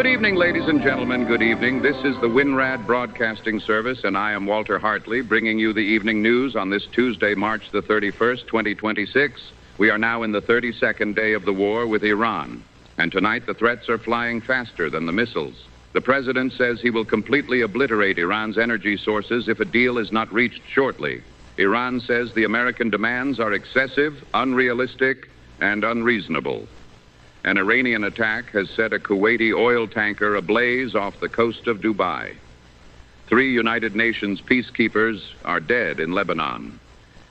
Good evening, ladies and gentlemen. Good evening. This is the WINRAD Broadcasting Service, and I am Walter Hartley, bringing you the evening news on this Tuesday, March the 31st, 2026. We are now in the 32nd day of the war with Iran, and tonight the threats are flying faster than the missiles. The president says he will completely obliterate Iran's energy sources if a deal is not reached shortly. Iran says the American demands are excessive, unrealistic, and unreasonable. An Iranian attack has set a Kuwaiti oil tanker ablaze off the coast of Dubai. 3 United Nations peacekeepers are dead in Lebanon.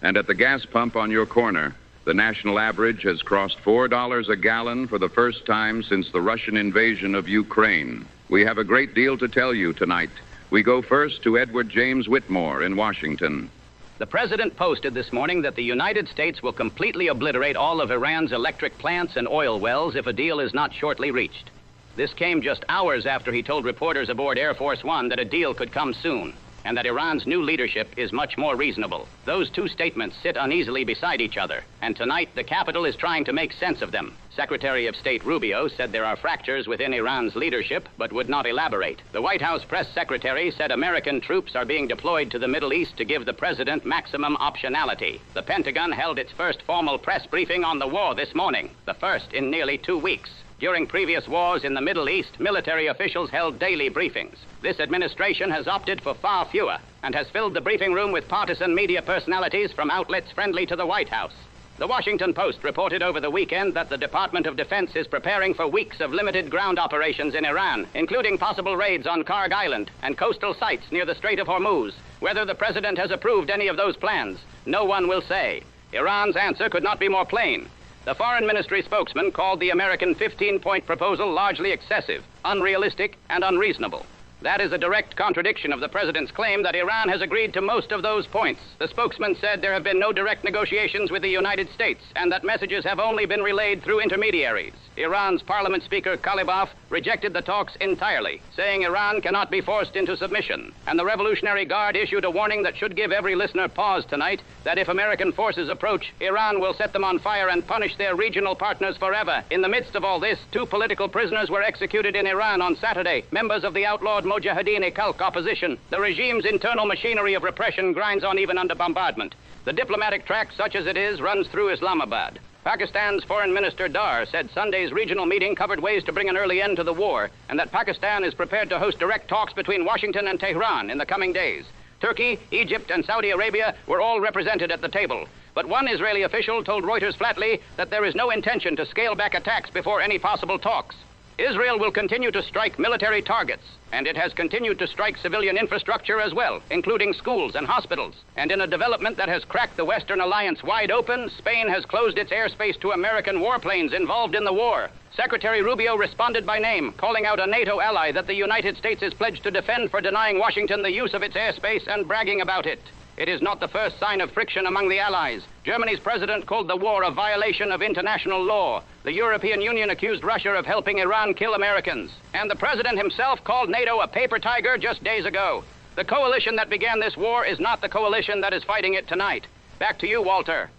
And at the gas pump on your corner, the national average has crossed $4 a gallon for the first time since the Russian invasion of Ukraine. We have a great deal to tell you tonight. We go first to Edward James Whitmore in Washington. The president posted this morning that the United States will completely obliterate all of Iran's electric plants and oil wells if a deal is not shortly reached. This came just hours after he told reporters aboard Air Force One that a deal could come soon, and that Iran's new leadership is much more reasonable. Those two statements sit uneasily beside each other, and tonight the capital is trying to make sense of them. Secretary of State Rubio said there are fractures within Iran's leadership, but would not elaborate. The White House press secretary said American troops are being deployed to the Middle East to give the president maximum optionality. The Pentagon held its first formal press briefing on the war this morning, the first in nearly 2 weeks. During previous wars in the Middle East, military officials held daily briefings. This administration has opted for far fewer and has filled the briefing room with partisan media personalities from outlets friendly to the White House. The Washington Post reported over the weekend that the Department of Defense is preparing for weeks of limited ground operations in Iran, including possible raids on Kharg Island and coastal sites near the Strait of Hormuz. Whether the president has approved any of those plans, no one will say. Iran's answer could not be more plain. The Foreign Ministry spokesman called the American 15-point proposal largely excessive, unrealistic, and unreasonable. That is a direct contradiction of the president's claim that Iran has agreed to most of those points. The spokesman said there have been no direct negotiations with the United States and that messages have only been relayed through intermediaries. Iran's parliament speaker Kalibaf rejected the talks entirely, saying Iran cannot be forced into submission. And the Revolutionary Guard issued a warning that should give every listener pause tonight, that if American forces approach, Iran will set them on fire and punish their regional partners forever. In the midst of all this, 2 political prisoners were executed in Iran on Saturday, members of the outlawed Mujahideen-e-Khalq opposition. The regime's internal machinery of repression grinds on even under bombardment. The diplomatic track, such as it is, runs through Islamabad. Pakistan's Foreign Minister Dar said Sunday's regional meeting covered ways to bring an early end to the war, and that Pakistan is prepared to host direct talks between Washington and Tehran in the coming days. Turkey, Egypt, and Saudi Arabia were all represented at the table. But one Israeli official told Reuters flatly that there is no intention to scale back attacks before any possible talks. Israel will continue to strike military targets, and it has continued to strike civilian infrastructure as well, including schools and hospitals. And in a development that has cracked the Western alliance wide open, Spain has closed its airspace to American warplanes involved in the war. Secretary Rubio responded by name, calling out a NATO ally that the United States is pledged to defend for denying Washington the use of its airspace and bragging about it. It is not the first sign of friction among the allies. Germany's president called the war a violation of international law. The European Union accused Russia of helping Iran kill Americans. And the president himself called NATO a paper tiger just days ago. The coalition that began this war is not the coalition that is fighting it tonight. Back to you, Walter.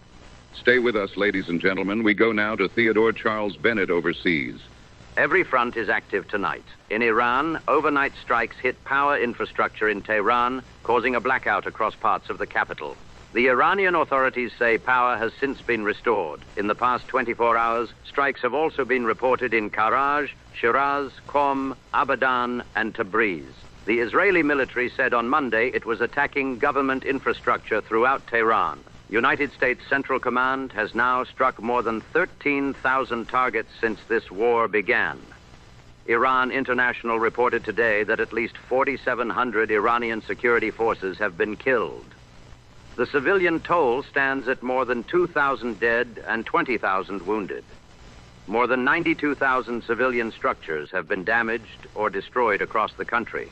Stay with us, ladies and gentlemen. We go now to Theodore Charles Bennett overseas. Every front is active tonight. In Iran, overnight strikes hit power infrastructure in Tehran, causing a blackout across parts of the capital. The Iranian authorities say power has since been restored. In the past 24 hours, strikes have also been reported in Karaj, Shiraz, Qom, Abadan, and Tabriz. The Israeli military said on Monday it was attacking government infrastructure throughout Tehran. United States Central Command has now struck more than 13,000 targets since this war began. Iran International reported today that at least 4,700 Iranian security forces have been killed. The civilian toll stands at more than 2,000 dead and 20,000 wounded. More than 92,000 civilian structures have been damaged or destroyed across the country.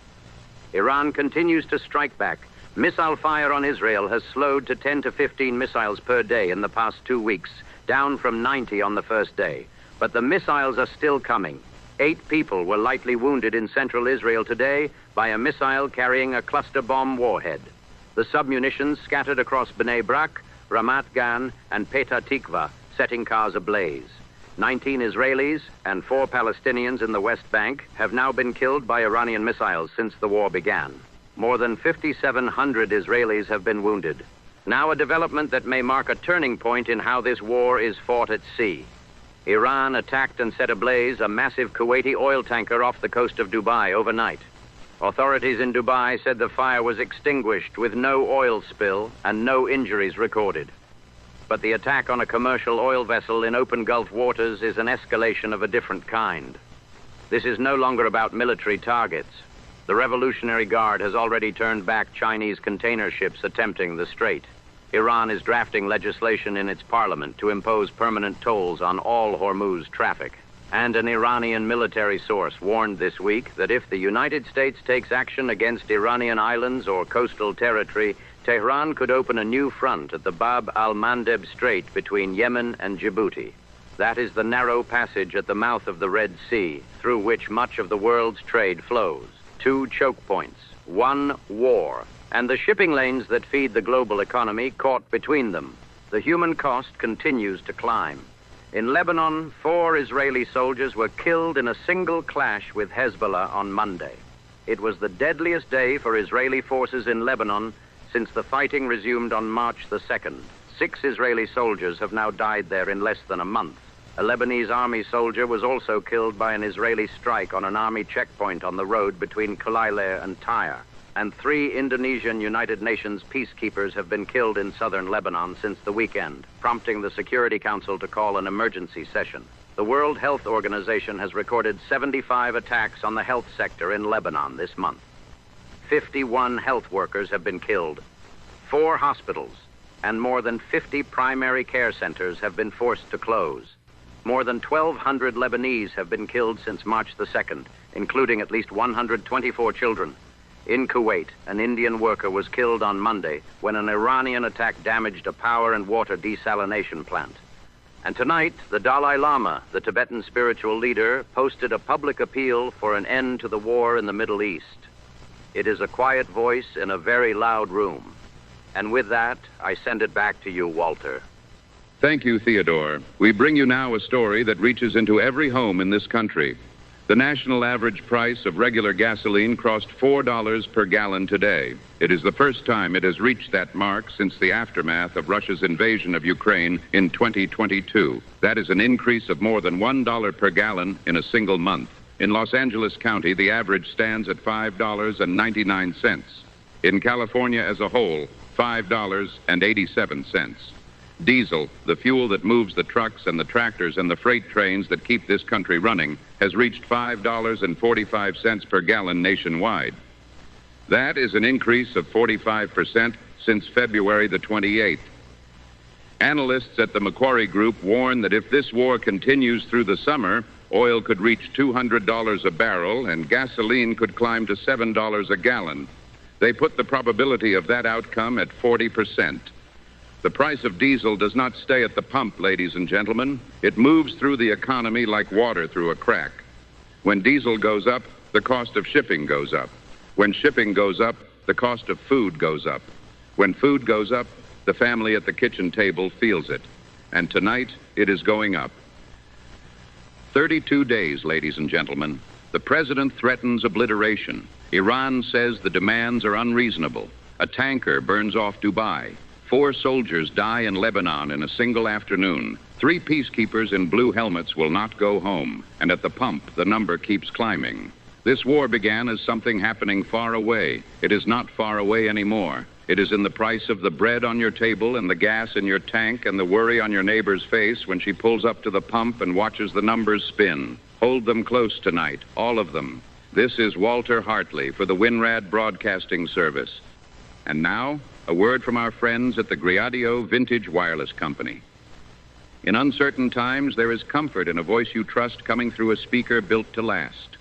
Iran continues to strike back. Missile fire on Israel has slowed to 10 to 15 missiles per day in the past 2 weeks, down from 90 on the first day. But the missiles are still coming. 8 people were lightly wounded in central Israel today by a missile carrying a cluster bomb warhead. The submunitions scattered across Bnei Brak, Ramat Gan, and Petah Tikva, setting cars ablaze. 19 Israelis and 4 Palestinians in the West Bank have now been killed by Iranian missiles since the war began. More than 5,700 Israelis have been wounded. Now a development that may mark a turning point in how this war is fought at sea. Iran attacked and set ablaze a massive Kuwaiti oil tanker off the coast of Dubai overnight. Authorities in Dubai said the fire was extinguished with no oil spill and no injuries recorded. But the attack on a commercial oil vessel in open Gulf waters is an escalation of a different kind. This is no longer about military targets. The Revolutionary Guard has already turned back Chinese container ships attempting the strait. Iran is drafting legislation in its parliament to impose permanent tolls on all Hormuz traffic. And an Iranian military source warned this week that if the United States takes action against Iranian islands or coastal territory, Tehran could open a new front at the Bab al-Mandeb Strait between Yemen and Djibouti. That is the narrow passage at the mouth of the Red Sea, through which much of the world's trade flows. 2 choke points, 1 war, and the shipping lanes that feed the global economy caught between them. The human cost continues to climb. In Lebanon, 4 Israeli soldiers were killed in a single clash with Hezbollah on Monday. It was the deadliest day for Israeli forces in Lebanon since the fighting resumed on March the 2nd. 6 Israeli soldiers have now died there in less than a month. A Lebanese army soldier was also killed by an Israeli strike on an army checkpoint on the road between Kulayleh and Tyre. And 3 Indonesian United Nations peacekeepers have been killed in southern Lebanon since the weekend, prompting the Security Council to call an emergency session. The World Health Organization has recorded 75 attacks on the health sector in Lebanon this month. 51 health workers have been killed. 4 hospitals and more than 50 primary care centers have been forced to close. More than 1,200 Lebanese have been killed since March the 2nd, including at least 124 children. In Kuwait, an Indian worker was killed on Monday when an Iranian attack damaged a power and water desalination plant. And tonight, the Dalai Lama, the Tibetan spiritual leader, posted a public appeal for an end to the war in the Middle East. It is a quiet voice in a very loud room. And with that, I send it back to you, Walter. Thank you, Theodore. We bring you now a story that reaches into every home in this country. The national average price of regular gasoline crossed $4 per gallon today. It is the first time it has reached that mark since the aftermath of Russia's invasion of Ukraine in 2022. That is an increase of more than $1 per gallon in a single month. In Los Angeles County, the average stands at $5.99. In California as a whole, $5.87. Diesel, the fuel that moves the trucks and the tractors and the freight trains that keep this country running, has reached $5.45 per gallon nationwide. That is an increase of 45% since February the 28th. Analysts at the Macquarie Group warn that if this war continues through the summer, oil could reach $200 a barrel and gasoline could climb to $7 a gallon. They put the probability of that outcome at 40%. The price of diesel does not stay at the pump, ladies and gentlemen. It moves through the economy like water through a crack. When diesel goes up, the cost of shipping goes up. When shipping goes up, the cost of food goes up. When food goes up, the family at the kitchen table feels it. And tonight, it is going up. 32 days, ladies and gentlemen. The president threatens obliteration. Iran says the demands are unreasonable. A tanker burns off Dubai. 4 soldiers die in Lebanon in a single afternoon. 3 peacekeepers in blue helmets will not go home. And at the pump, the number keeps climbing. This war began as something happening far away. It is not far away anymore. It is in the price of the bread on your table and the gas in your tank and the worry on your neighbor's face when she pulls up to the pump and watches the numbers spin. Hold them close tonight, all of them. This is Walter Hartley for the WinRad Broadcasting Service. And now, a word from our friends at the Griadio Vintage Wireless Company. In uncertain times, there is comfort in a voice you trust coming through a speaker built to last.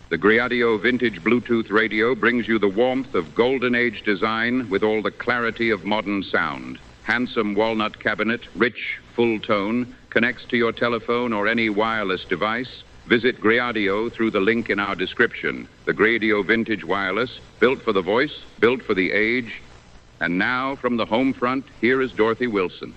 The Griadio Vintage Bluetooth radio brings you the warmth of golden age design with all the clarity of modern sound. Handsome walnut cabinet, rich, full tone, connects to your telephone or any wireless device. Visit Griadio through the link in our description. The Griadio Vintage Wireless, built for the voice, built for the age. And now, from the home front, here is Dorothy Wilson.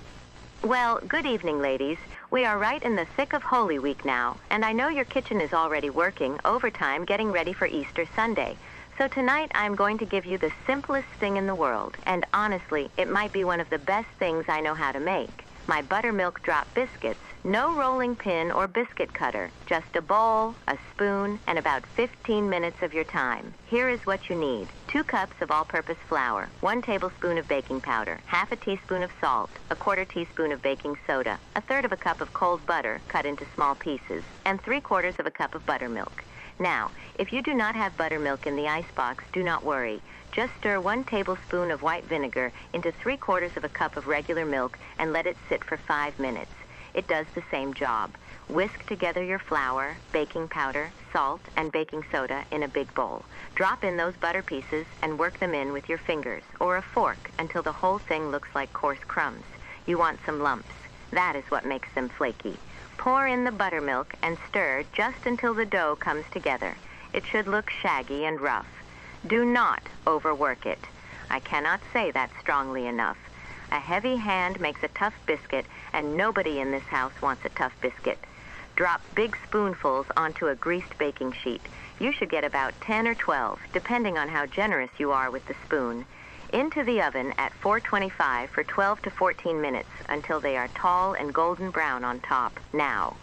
Well, good evening, ladies. We are right in the thick of Holy Week now, and I know your kitchen is already working overtime getting ready for Easter Sunday. So tonight I'm going to give you the simplest thing in the world, and honestly, it might be one of the best things I know how to make. My buttermilk drop biscuits. No rolling pin or biscuit cutter, just a bowl, a spoon, and about 15 minutes of your time. Here is what you need. 2 cups of all-purpose flour, 1 tablespoon of baking powder, half a teaspoon of salt, a 1/4 teaspoon of baking soda, 1/3 of a cup of cold butter cut into small pieces, and 3/4 of a cup of buttermilk. Now, if you do not have buttermilk in the icebox, do not worry. Just stir 1 tablespoon of white vinegar into 3/4 of a cup of regular milk and let it sit for 5 minutes. It does the same job. Whisk together your flour, baking powder, salt, and baking soda in a big bowl. Drop in those butter pieces and work them in with your fingers or a fork until the whole thing looks like coarse crumbs. You want some lumps. That is what makes them flaky. Pour in the buttermilk and stir just until the dough comes together. It should look shaggy and rough. Do not overwork it. I cannot say that strongly enough. A heavy hand makes a tough biscuit, and nobody in this house wants a tough biscuit. Drop big spoonfuls onto a greased baking sheet. You should get about 10 or 12, depending on how generous you are with the spoon. Into the oven at 425 for 12 to 14 minutes until they are tall and golden brown on top. Now,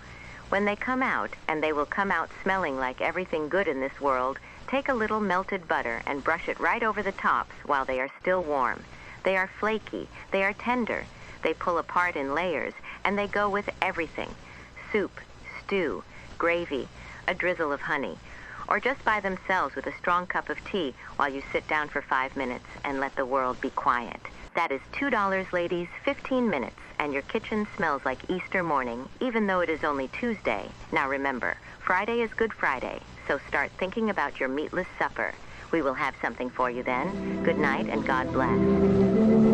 when they come out, and they will come out smelling like everything good in this world, take a little melted butter and brush it right over the tops while they are still warm. They are flaky, they are tender, they pull apart in layers, and they go with everything. Soup, stew, gravy, a drizzle of honey, or just by themselves with a strong cup of tea while you sit down for 5 minutes and let the world be quiet. That is $2, ladies, 15 minutes, and your kitchen smells like Easter morning, even though it is only Tuesday. Now remember, Friday is Good Friday, so start thinking about your meatless supper. We will have something for you then. Good night and God bless.